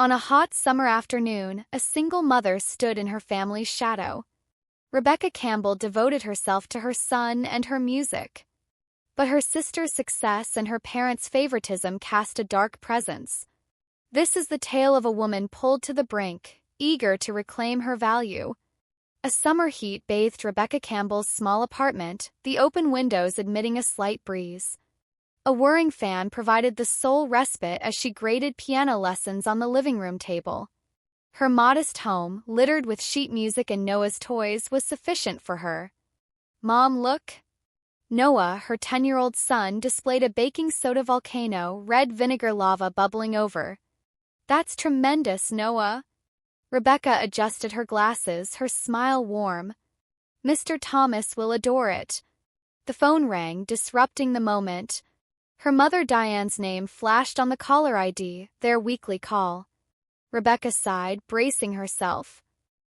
On a hot summer afternoon, a single mother stood in her family's shadow. Rebecca Campbell devoted herself to her son and her music. But her sister's success and her parents' favoritism cast a dark presence. This is the tale of a woman pulled to the brink, eager to reclaim her value. A summer heat bathed Rebecca Campbell's small apartment, the open windows admitting a slight breeze. A whirring fan provided the sole respite as she graded piano lessons on the living room table. Her modest home, littered with sheet music and Noah's toys, was sufficient for her. "Mom, look." Noah, her 10-year-old son, displayed a baking soda volcano, red vinegar lava bubbling over. "That's tremendous, Noah." Rebecca adjusted her glasses, her smile warm. "Mr. Thomas will adore it." The phone rang, disrupting the moment. Her mother Diane's name flashed on the caller ID, their weekly call. Rebecca sighed, bracing herself.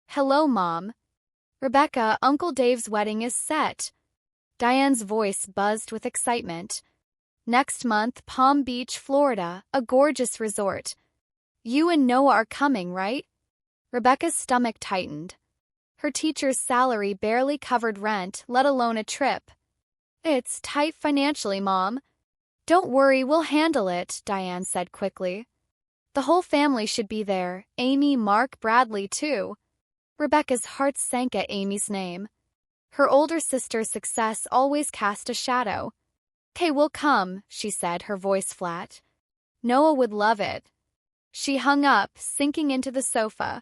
"Hello, Mom." "Rebecca, Uncle Dave's wedding is set." Diane's voice buzzed with excitement. "Next month, Palm Beach, Florida, a gorgeous resort. You and Noah are coming, right?" Rebecca's stomach tightened. Her teacher's salary barely covered rent, let alone a trip. "It's tight financially, Mom." "Don't worry, we'll handle it," Diane said quickly. "The whole family should be there, Amy, Mark, Bradley, too." Rebecca's heart sank at Amy's name. Her older sister's success always cast a shadow. "'Kay, we'll come," she said, her voice flat. "Noah would love it." She hung up, sinking into the sofa.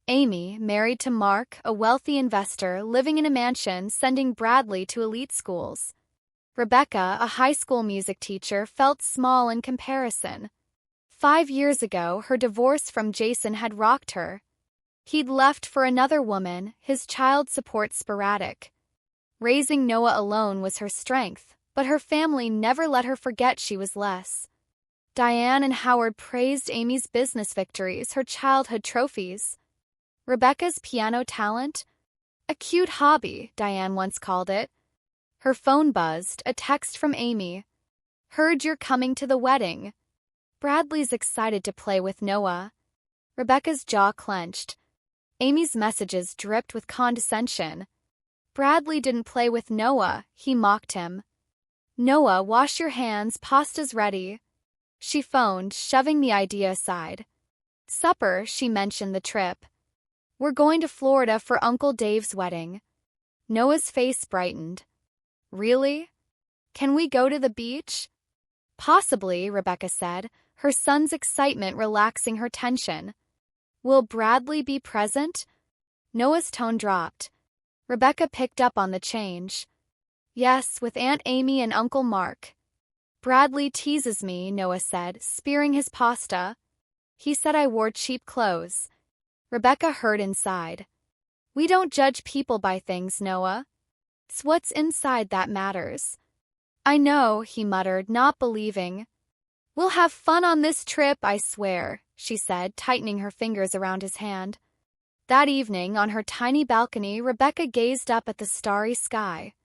Amy, married to Mark, a wealthy investor, living in a mansion, sending Bradley to elite schools. Rebecca, a high school music teacher, felt small in comparison. 5 years ago, her divorce from Jason had rocked her. He'd left for another woman, his child support sporadic. Raising Noah alone was her strength, but her family never let her forget she was less. Diane and Howard praised Amy's business victories, her childhood trophies. Rebecca's piano talent? "A cute hobby," Diane once called it. Her phone buzzed, a text from Amy. "Heard you're coming to the wedding." Bradley's excited to play with Noah. Rebecca's jaw clenched. Amy's messages dripped with condescension. "Bradley didn't play with Noah," he mocked him. "Noah, wash your hands, pasta's ready." She phoned, shoving the idea aside. "Supper," she mentioned the trip. "We're going to Florida for Uncle Dave's wedding." Noah's face brightened. "Really? Can we go to the beach?" "Possibly," Rebecca said, her son's excitement relaxing her tension. "Will Bradley be present?" Noah's tone dropped. Rebecca picked up on the change. "Yes, with Aunt Amy and Uncle Mark." "Bradley teases me," Noah said, spearing his pasta. "He said I wore cheap clothes." Rebecca heard inside. "We don't judge people by things, Noah. It's what's inside that matters." "I know," he muttered, not believing. "We'll have fun on this trip, I swear," she said, tightening her fingers around his hand. That evening, on her tiny balcony, Rebecca gazed up at the starry sky.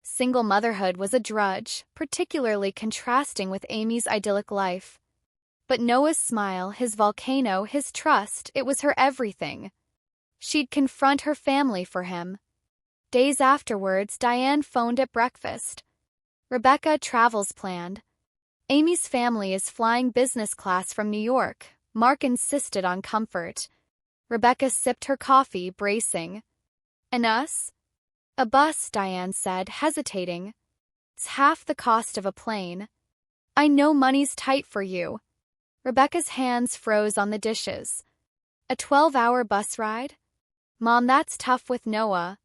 Single motherhood was a drudge, particularly contrasting with Amy's idyllic life. But Noah's smile, his volcano, his trust, it was her everything. She'd confront her family for him. Days afterwards, Diane phoned at breakfast. "Rebecca, travels planned. Amy's family is flying business class from New York." Mark insisted on comfort. Rebecca sipped her coffee, bracing. "And us?" "A bus," Diane said, hesitating. "It's half the cost of a plane." "I know money's tight for you." Rebecca's hands froze on the dishes. "A 12-hour bus ride?" "Mom, that's tough with Noah."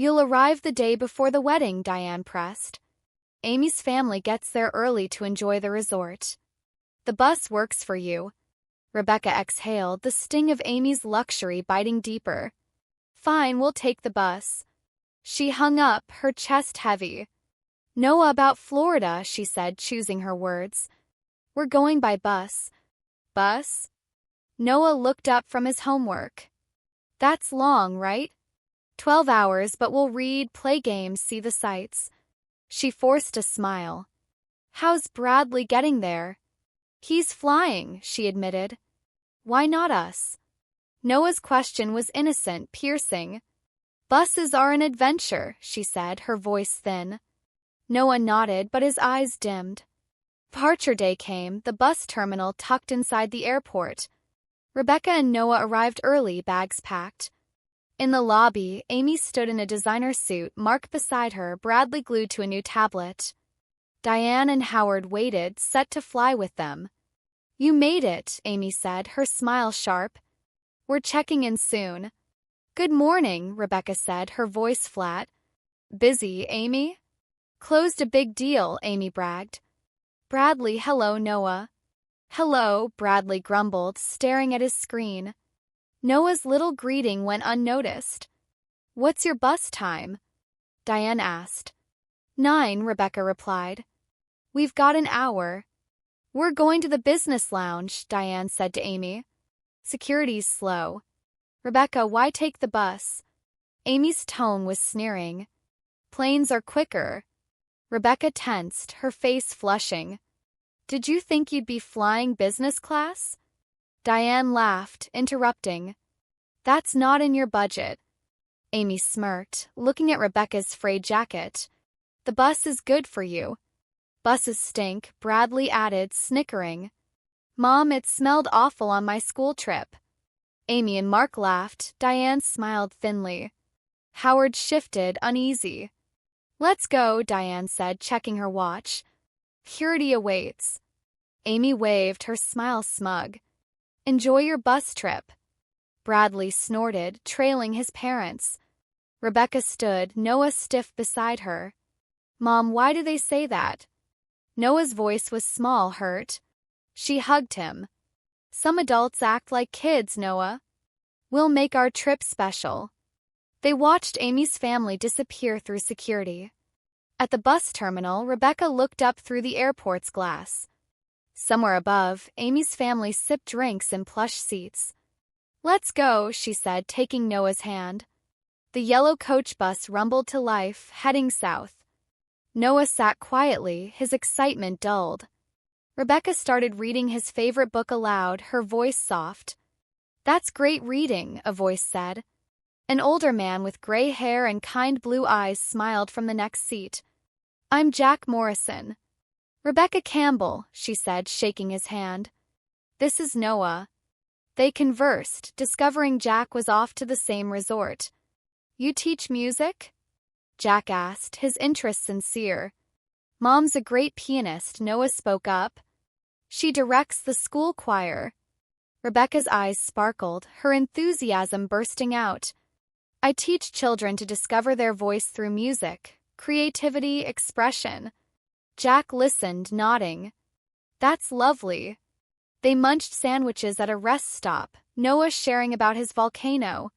"You'll arrive the day before the wedding," Diane pressed. "Amy's family gets there early to enjoy the resort." "The bus works for you." Rebecca exhaled, the sting of Amy's luxury biting deeper. "Fine, we'll take the bus." She hung up, her chest heavy. "Noah, about Florida," she said, choosing her words. "We're going by bus." "Bus?" Noah looked up from his homework. "That's long, right?" 12 hours, but we'll read, play games, see the sights." She forced a smile. "How's Bradley getting there?" "He's flying," she admitted. Why not us? Noah's question was innocent, piercing. Buses are an adventure, she said, her voice thin. Noah nodded, but his eyes dimmed. Departure day came, the bus terminal tucked inside the airport. Rebecca and Noah arrived early, bags packed. In the lobby, Amy stood in a designer suit, Mark beside her, Bradley glued to a new tablet. Diane and Howard waited, set to fly with them. You made it, Amy said, her smile sharp. We're checking in soon. Good morning, Rebecca said, her voice flat. Busy, Amy? Closed a big deal, Amy bragged. Bradley, hello, Noah. Hello, Bradley grumbled, staring at his screen. Noah's little greeting went unnoticed. What's your bus time? Diane asked. 9, Rebecca replied. We've got an hour. We're going to the business lounge, Diane said to Amy. Security's slow. Rebecca, why take the bus? Amy's tone was sneering. Planes are quicker. Rebecca tensed, her face flushing. Did you think you'd be flying business class? Diane laughed, interrupting. That's not in your budget. Amy smirked, looking at Rebecca's frayed jacket. The bus is good for you. Buses stink, Bradley added, snickering. Mom, it smelled awful on my school trip. Amy and Mark laughed, Diane smiled thinly. Howard shifted, uneasy. Let's go, Diane said, checking her watch. Purity awaits. Amy waved, her smile smug. Enjoy your bus trip. Bradley snorted, trailing his parents. Rebecca stood, Noah stiff beside her. Mom, why do they say that? Noah's voice was small, hurt. She hugged him. Some adults act like kids, Noah. We'll make our trip special. They watched Amy's family disappear through security. At the bus terminal, Rebecca looked up through the airport's glass. Somewhere above, Amy's family sipped drinks in plush seats. Let's go, she said, taking Noah's hand. The yellow coach bus rumbled to life, heading south. Noah sat quietly, his excitement dulled. Rebecca started reading his favorite book aloud, her voice soft. That's great reading, a voice said. An older man with gray hair and kind blue eyes smiled from the next seat. I'm Jack Morrison. Rebecca Campbell, she said, shaking his hand. This is Noah. They conversed, discovering Jack was off to the same resort. You teach music? Jack asked, his interest sincere. Mom's a great pianist, Noah spoke up. She directs the school choir. Rebecca's eyes sparkled, her enthusiasm bursting out. I teach children to discover their voice through music, creativity, expression. Jack listened, nodding. That's lovely. They munched sandwiches at a rest stop, Noah sharing about his volcano.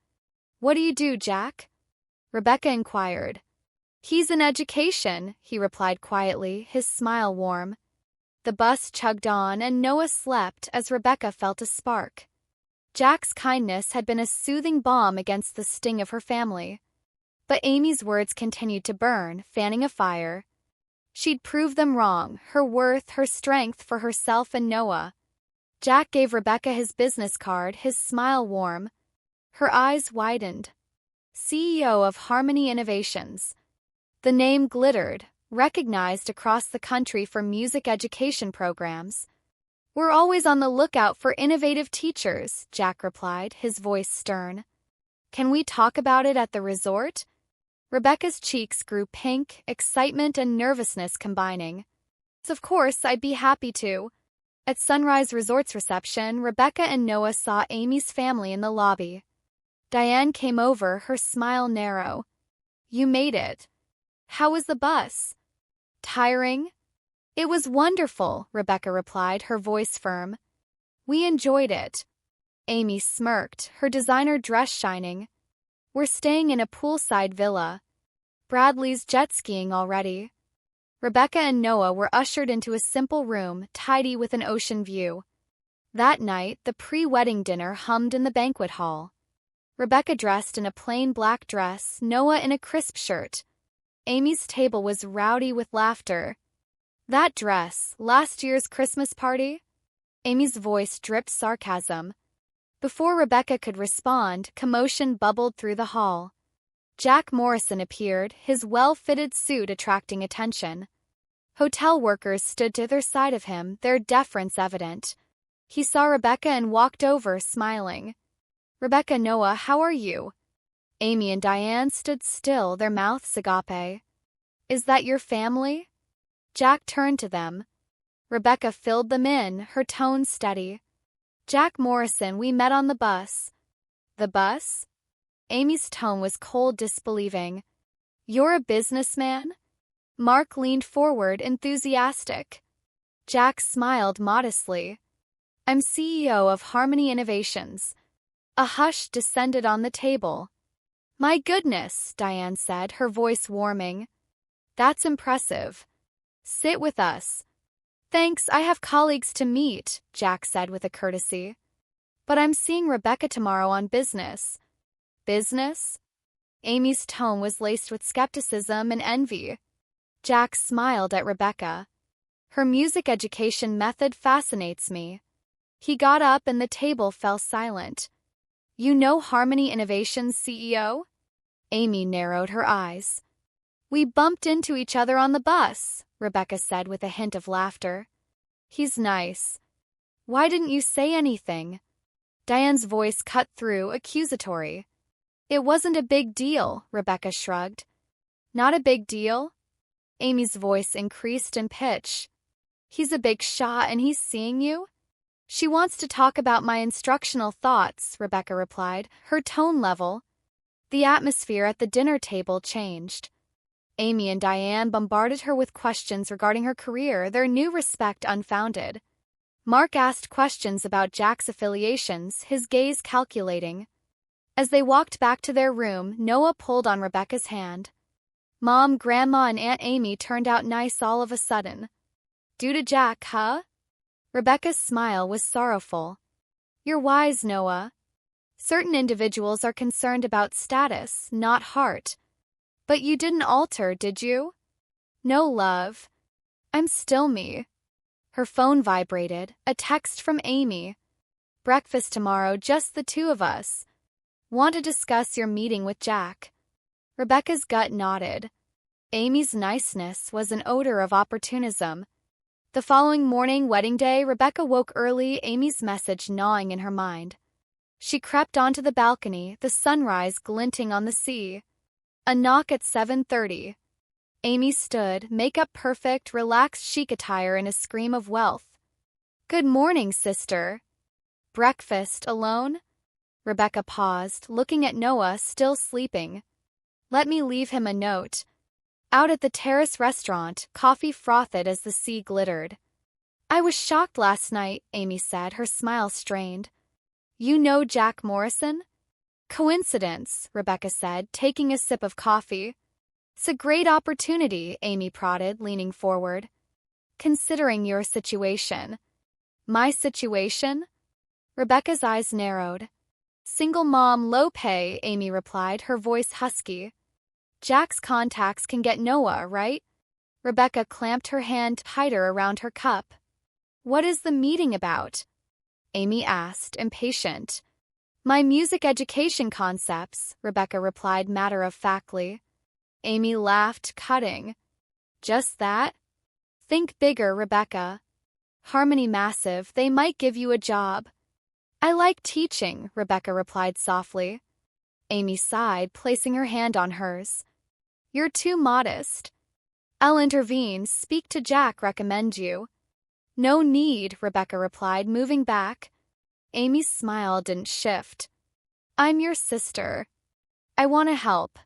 What do you do, Jack? Rebecca inquired. He's in education, he replied quietly, his smile warm. The bus chugged on and Noah slept as Rebecca felt a spark. Jack's kindness had been a soothing balm against the sting of her family. But Amy's words continued to burn, fanning a fire. She'd prove them wrong, her worth, her strength for herself and Noah. Jack gave Rebecca his business card, his smile warm. Her eyes widened. CEO of Harmony Innovations. The name glittered, recognized across the country for music education programs. We're always on the lookout for innovative teachers, Jack replied, his voice stern. Can we talk about it at the resort? Rebecca's cheeks grew pink, excitement and nervousness combining. Of course, I'd be happy to. At Sunrise Resort's reception, Rebecca and Noah saw Amy's family in the lobby. Diane came over, her smile narrow. You made it. How was the bus? Tiring? It was wonderful, Rebecca replied, her voice firm. We enjoyed it. Amy smirked, her designer dress shining. We're staying in a poolside villa. Bradley's jet skiing already. Rebecca and Noah were ushered into a simple room, tidy with an ocean view. That night, the pre-wedding dinner hummed in the banquet hall. Rebecca dressed in a plain black dress, Noah in a crisp shirt. Amy's table was rowdy with laughter. That dress, last year's Christmas party? Amy's voice dripped sarcasm. Before Rebecca could respond, commotion bubbled through the hall. Jack Morrison appeared, his well-fitted suit attracting attention. Hotel workers stood to their side of him, their deference evident. He saw Rebecca and walked over, smiling. "Rebecca, Noah, how are you?" Amy and Diane stood still, their mouths agape. "Is that your family?" Jack turned to them. Rebecca filled them in, her tone steady. "Jack Morrison, we met on the bus." "The bus?" Amy's tone was cold, disbelieving. "You're a businessman?" Mark leaned forward, enthusiastic. Jack smiled modestly. "I'm CEO of Harmony Innovations." A hush descended on the table. "My goodness," Diane said, her voice warming. "That's impressive. Sit with us." "Thanks, I have colleagues to meet," Jack said with a courtesy. "But I'm seeing Rebecca tomorrow on business." "Business?" Amy's tone was laced with skepticism and envy. Jack smiled at Rebecca. "Her music education method fascinates me." He got up and the table fell silent. "You know Harmony Innovations' CEO?" Amy narrowed her eyes. "We bumped into each other on the bus," Rebecca said with a hint of laughter. "He's nice." "Why didn't you say anything?" Diane's voice cut through, accusatory. "It wasn't a big deal," Rebecca shrugged. "Not a big deal?" Amy's voice increased in pitch. "He's a big shot and he's seeing you?" "She wants to talk about my instructional thoughts," Rebecca replied, her tone level. The atmosphere at the dinner table changed. Amy and Diane bombarded her with questions regarding her career, their new respect unfounded. Mark asked questions about Jack's affiliations, his gaze calculating. As they walked back to their room, Noah pulled on Rebecca's hand. "Mom, Grandma, and Aunt Amy turned out nice all of a sudden." "Due to Jack, huh?" Rebecca's smile was sorrowful. "You're wise, Noah. Certain individuals are concerned about status, not heart. But you didn't alter, did you?" "No, love. I'm still me." Her phone vibrated, a text from Amy. "Breakfast tomorrow, just the two of us. Want to discuss your meeting with Jack." Rebecca's gut nodded. Amy's niceness was an odor of opportunism. The following morning, wedding day, Rebecca woke early, Amy's message gnawing in her mind. She crept onto the balcony, the sunrise glinting on the sea. A knock at 7:30. Amy stood, makeup perfect, relaxed chic attire in a scream of wealth. "Good morning, sister." "Breakfast alone?" Rebecca paused, looking at Noah, still sleeping. "Let me leave him a note." Out at the terrace restaurant, coffee frothed as the sea glittered. "I was shocked last night," Amy said, her smile strained. "You know Jack Morrison?" "Coincidence," Rebecca said, taking a sip of coffee. "It's a great opportunity," Amy prodded, leaning forward. "Considering your situation." "My situation?" Rebecca's eyes narrowed. "Single mom, low pay," Amy replied, her voice husky. "Jack's contacts can get Noah, right?" Rebecca clamped her hand tighter around her cup. "What is the meeting about?" Amy asked, impatient. "My music education concepts," Rebecca replied matter-of-factly. Amy laughed, cutting. "Just that? Think bigger, Rebecca. Harmony massive, they might give you a job." "I like teaching," Rebecca replied softly. Amy sighed, placing her hand on hers. "You're too modest." "I'll intervene, speak to Jack, recommend you." "No need," Rebecca replied, moving back. Amy's smile didn't shift. "I'm your sister. I want to help."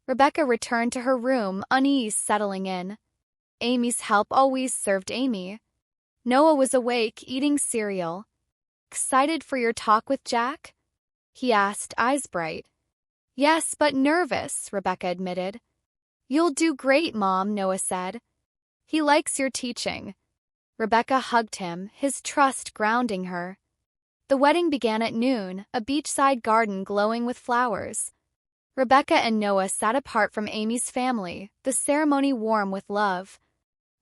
Rebecca returned to her room, unease settling in. Amy's help always served Amy. Noah was awake, eating cereal. "Excited for your talk with Jack?" he asked, eyes bright. "Yes, but nervous," Rebecca admitted. "You'll do great, Mom," Noah said. "He likes your teaching." Rebecca hugged him, his trust grounding her. The wedding began at noon, a beachside garden glowing with flowers. Rebecca and Noah sat apart from Amy's family, the ceremony warm with love.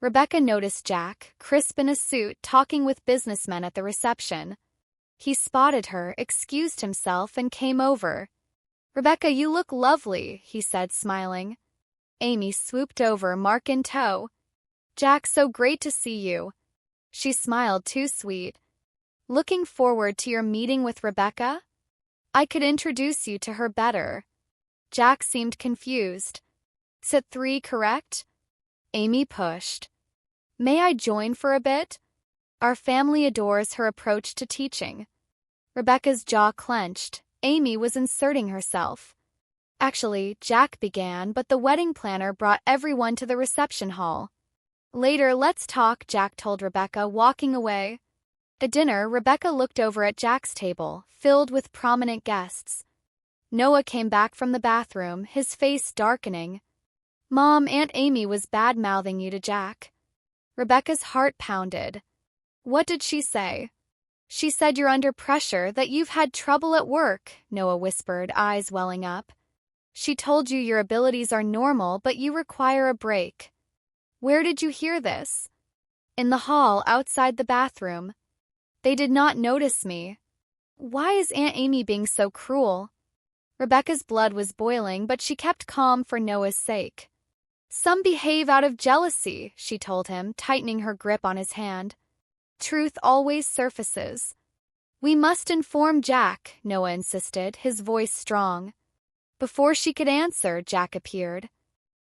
Rebecca noticed Jack, crisp in a suit, talking with businessmen at the reception. He spotted her, excused himself, and came over. "Rebecca, you look lovely," he said, smiling. Amy swooped over, mark in tow. "Jack, so great to see you." She smiled, too sweet. "Looking forward to your meeting with Rebecca? I could introduce you to her better." Jack seemed confused. "Sit 3, correct?" Amy pushed. "May I join for a bit? Our family adores her approach to teaching." Rebecca's jaw clenched. Amy was inserting herself. "Actually," Jack began, but the wedding planner brought everyone to the reception hall. "Later, let's talk," Jack told Rebecca, walking away. At dinner, Rebecca looked over at Jack's table, filled with prominent guests. Noah came back from the bathroom, his face darkening. "Mom, Aunt Amy was bad-mouthing you to Jack." Rebecca's heart pounded. "What did she say?" "She said you're under pressure, that you've had trouble at work," Noah whispered, eyes welling up. "She told you your abilities are normal, but you require a break." "Where did you hear this?" "In the hall, outside the bathroom." "They did not notice me." "Why is Aunt Amy being so cruel?" Rebecca's blood was boiling, but she kept calm for Noah's sake. "Some behave out of jealousy," she told him, tightening her grip on his hand. "Truth always surfaces." "We must inform Jack," Noah insisted, his voice strong. Before she could answer, Jack appeared.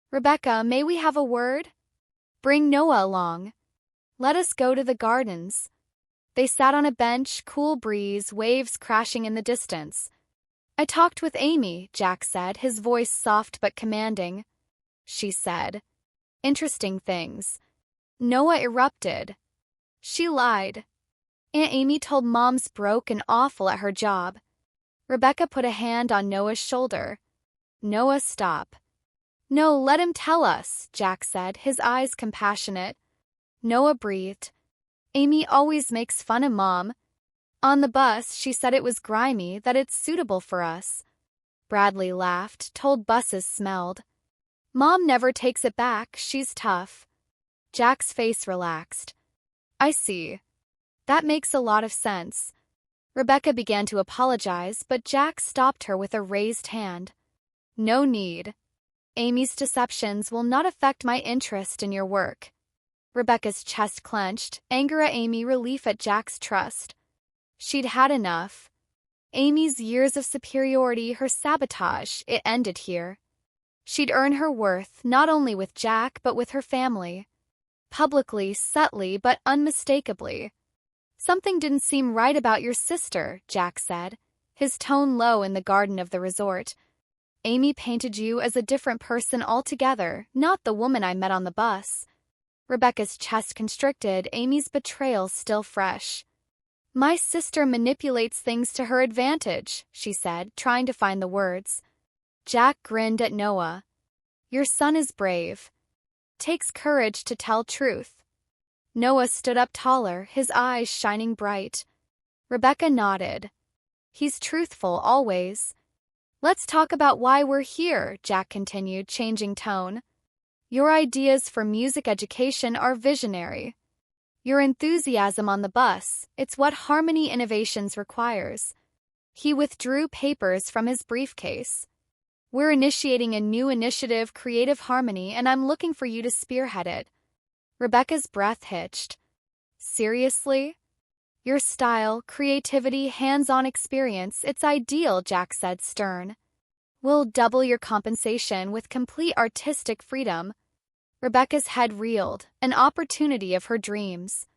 "Rebecca, may we have a word?" "Bring Noah along." "Let us go to the gardens." They sat on a bench, cool breeze, waves crashing in the distance. "I talked with Amy," Jack said, his voice soft but commanding. "She said interesting things." Noah erupted. "She lied. Aunt Amy told Mom's broke and awful at her job." Rebecca put a hand on Noah's shoulder. "Noah, stop." "No, let him tell us," Jack said, his eyes compassionate. Noah breathed. "Amy always makes fun of Mom. On the bus, she said it was grimy, that it's suitable for us." Bradley laughed, told buses smelled. "Mom never takes it back, she's tough." Jack's face relaxed. "I see. That makes a lot of sense." Rebecca began to apologize, but Jack stopped her with a raised hand. "No need. Amy's deceptions will not affect my interest in your work." Rebecca's chest clenched, anger at Amy, relief at Jack's trust. She'd had enough. Amy's years of superiority, her sabotage, it ended here. She'd earn her worth, not only with Jack, but with her family. Publicly, subtly, but unmistakably. "Something didn't seem right about your sister," Jack said, his tone low in the garden of the resort. "Amy painted you as a different person altogether, not the woman I met on the bus." Rebecca's chest constricted, Amy's betrayal still fresh. "My sister manipulates things to her advantage," she said, trying to find the words. Jack grinned at Noah. "Your son is brave. Takes courage to tell truth." Noah stood up taller, his eyes shining bright. Rebecca nodded. "He's truthful, always." "Let's talk about why we're here," Jack continued, changing tone. "Your ideas for music education are visionary. Your enthusiasm on the bus, it's what Harmony Innovations requires." He withdrew papers from his briefcase. "We're initiating a new initiative, Creative Harmony, and I'm looking for you to spearhead it." Rebecca's breath hitched. "Seriously? Your style, creativity, hands-on experience, it's ideal," Jack said, stern. "We'll double your compensation with complete artistic freedom." Rebecca's head reeled, an opportunity of her dreams.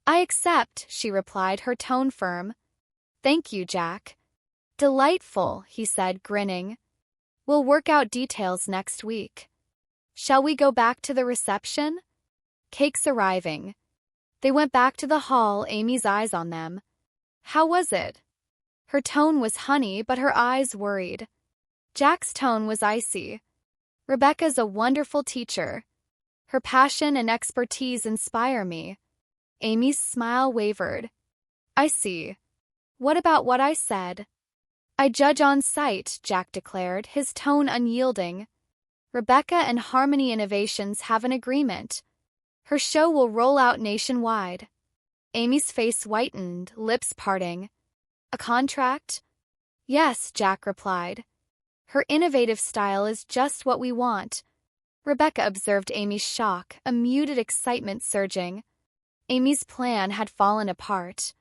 "I accept," she replied, her tone firm. "Thank you, Jack." "Delightful," he said, grinning. "We'll work out details next week." "Shall we go back to the reception?" Cake's arriving. They went back to the hall, Amy's eyes on them. "How was it?" Her tone was honey, but her eyes worried. Jack's tone was icy. "Rebecca's a wonderful teacher. Her passion and expertise inspire me." Amy's smile wavered. "I see. What about what I said?" "I judge on sight," Jack declared, his tone unyielding. "Rebecca and Harmony Innovations have an agreement. Her show will roll out nationwide." Amy's face whitened, lips parting. A contract? Yes, Jack replied. Her innovative style is just what we want. Rebecca observed Amy's shock, a muted excitement surging. Amy's plan had fallen apart.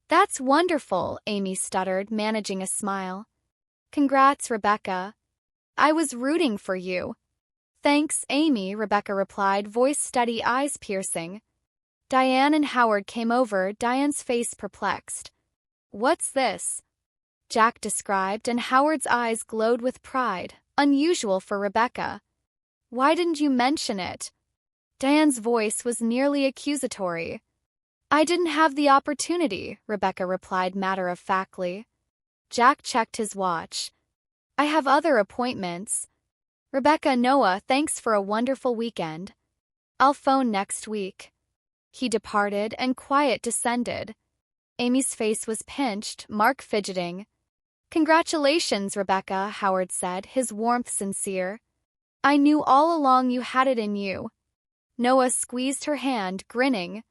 That's wonderful, Amy stuttered, managing a smile. Congrats, Rebecca. I was rooting for you. Thanks, Amy, Rebecca replied, voice steady, eyes piercing. Diane and Howard came over, Diane's face perplexed. What's this? Jack described, and Howard's eyes glowed with pride, unusual for Rebecca. Why didn't you mention it? Diane's voice was nearly accusatory. I didn't have the opportunity, Rebecca replied matter-of-factly. Jack checked his watch. I have other appointments. Rebecca, Noah, thanks for a wonderful weekend. I'll phone next week. He departed, and quiet descended. Amy's face was pinched, Mark fidgeting. Congratulations, Rebecca, Howard said, his warmth sincere. I knew all along you had it in you. Noah squeezed her hand, grinning.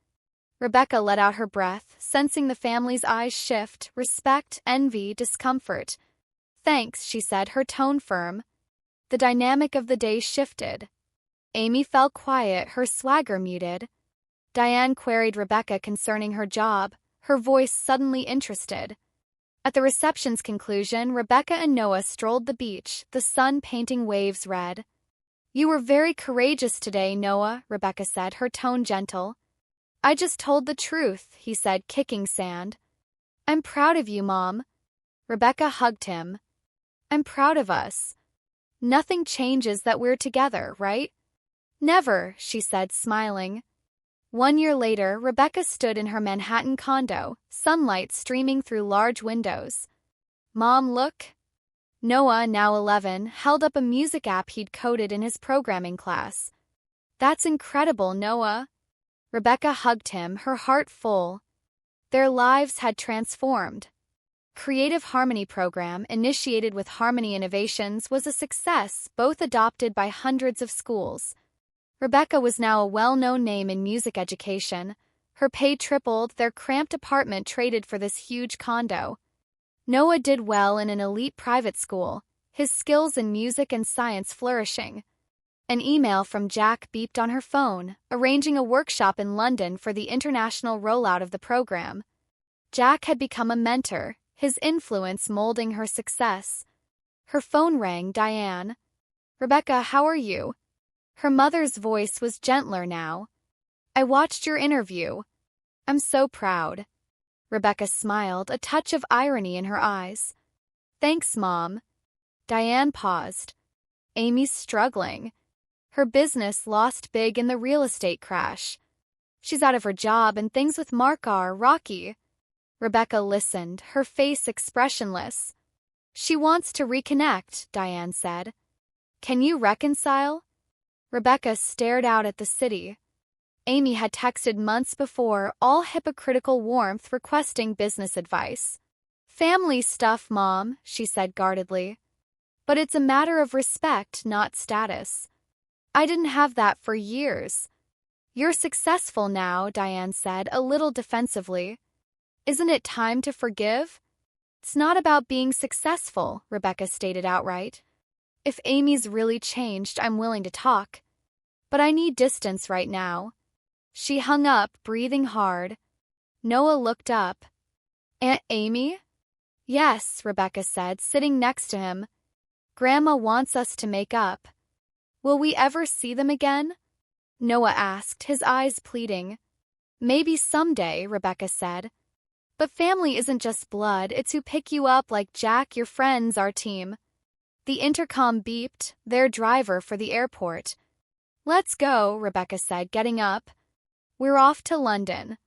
Rebecca let out her breath, sensing the family's eyes shift, respect, envy, discomfort. Thanks, she said, her tone firm. The dynamic of the day shifted. Amy fell quiet, her swagger muted. Diane queried Rebecca concerning her job, her voice suddenly interested. At the reception's conclusion, Rebecca and Noah strolled the beach, the sun painting waves red. You were very courageous today, Noah, Rebecca said, her tone gentle. I just told the truth, he said, kicking sand. I'm proud of you, Mom. Rebecca hugged him. I'm proud of us. Nothing changes that we're together, right? Never, she said, smiling. 1 year later, Rebecca stood in her Manhattan condo, sunlight streaming through large windows. Mom, look. Noah, now 11, held up a music app he'd coded in his programming class. That's incredible, Noah. Rebecca hugged him, her heart full. Their lives had transformed. Creative Harmony program, initiated with Harmony Innovations, was a success, both adopted by hundreds of schools. Rebecca was now a well-known name in music education. Her pay tripled, their cramped apartment traded for this huge condo. Noah did well in an elite private school, his skills in music and science flourishing. An email from Jack beeped on her phone, arranging a workshop in London for the international rollout of the program. Jack had become a mentor, his influence molding her success. Her phone rang, Diane. Rebecca, how are you? Her mother's voice was gentler now. I watched your interview. I'm so proud. Rebecca smiled, a touch of irony in her eyes. Thanks, Mom. Diane paused. Amy's struggling. Her business lost big in the real estate crash. She's out of her job and things with Mark are rocky. Rebecca listened, her face expressionless. She wants to reconnect, Diane said. Can you reconcile? Rebecca stared out at the city. Amy had texted months before, all hypocritical warmth, requesting business advice. Family stuff, Mom, she said guardedly. But it's a matter of respect, not status. I didn't have that for years. You're successful now, Diane said, a little defensively. Isn't it time to forgive? It's not about being successful, Rebecca stated outright. If Amy's really changed, I'm willing to talk. But I need distance right now. She hung up, breathing hard. Noah looked up. Aunt Amy? Yes, Rebecca said, sitting next to him. Grandma wants us to make up. Will we ever see them again? Noah asked, his eyes pleading. Maybe someday, Rebecca said. But family isn't just blood, it's who pick you up like Jack, your friends, our team. The intercom beeped, their driver for the airport. Let's go, Rebecca said, getting up. We're off to London.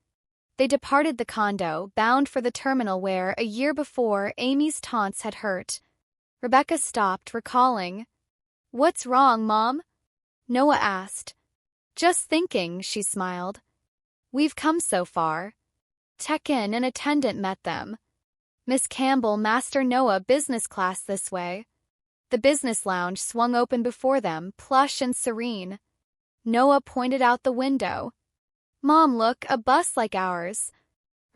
They departed the condo, bound for the terminal where, a year before, Amy's taunts had hurt. Rebecca stopped, recalling. What's wrong, Mom? Noah asked. Just thinking, she smiled. We've come so far. Check-in, an attendant met them. Miss Campbell, Master Noah, business class this way. The business lounge swung open before them, plush and serene. Noah pointed out the window. Mom, look, a bus like ours.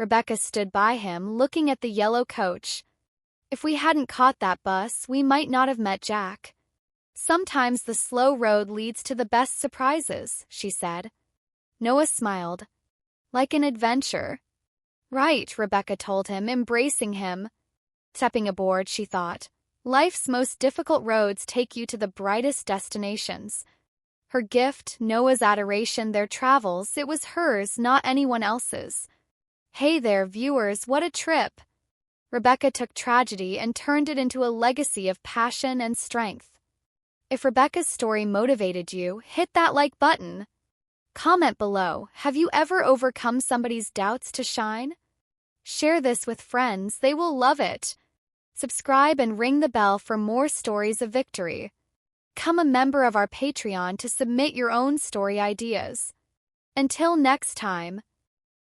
Rebecca stood by him, looking at the yellow coach. If we hadn't caught that bus, we might not have met Jack. Sometimes the slow road leads to the best surprises, she said. Noah smiled. Like an adventure. Right, Rebecca told him, embracing him. Stepping aboard, she thought. Life's most difficult roads take you to the brightest destinations. Her gift, Noah's adoration, their travels, it was hers, not anyone else's. Hey there, viewers, what a trip! Rebecca took tragedy and turned it into a legacy of passion and strength. If Rebecca's story motivated you, hit that like button. Comment below, have you ever overcome somebody's doubts to shine? Share this with friends, they will love it. Subscribe and ring the bell for more stories of victory. Become a member of our Patreon to submit your own story ideas. Until next time.